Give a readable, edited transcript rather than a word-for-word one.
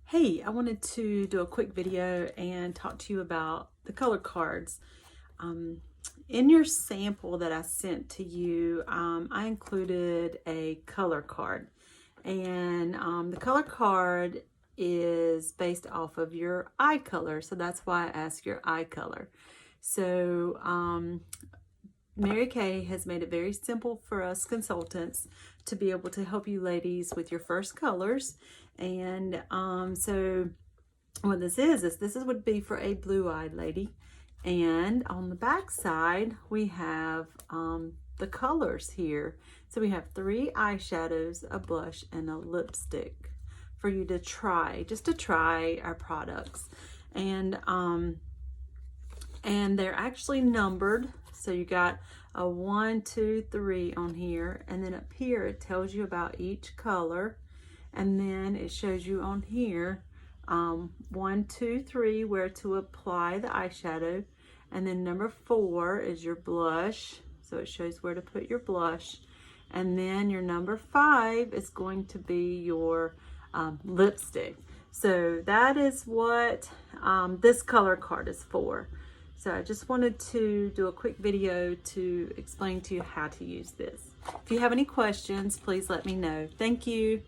Hey, I wanted to do a quick video and talk to you about the color cards. Um, in your sample that I sent to you, I included a color card. And the color card is based off of your eye color. So that's why I asked your eye color. So Mary Kay has made it very simple for us consultants to be able to help you ladies with your first colors. And so what this is this would be for a blue-eyed lady. And on the back side, we have the colors here. So we have 3 eyeshadows, a blush, and a lipstick for you to try, just to try our products. And they're actually numbered. So you got a 1, 2, 3 on here, and then up here it tells you about each color, and then it shows you on here 1, 2, 3 where to apply the eyeshadow, and then number 4 is your blush, so it shows where to put your blush, and then your number 5 is going to be your lipstick. So that is what this color card is for. So I just wanted to do a quick video to explain to you how to use this. If you have any questions, please let me know. Thank you.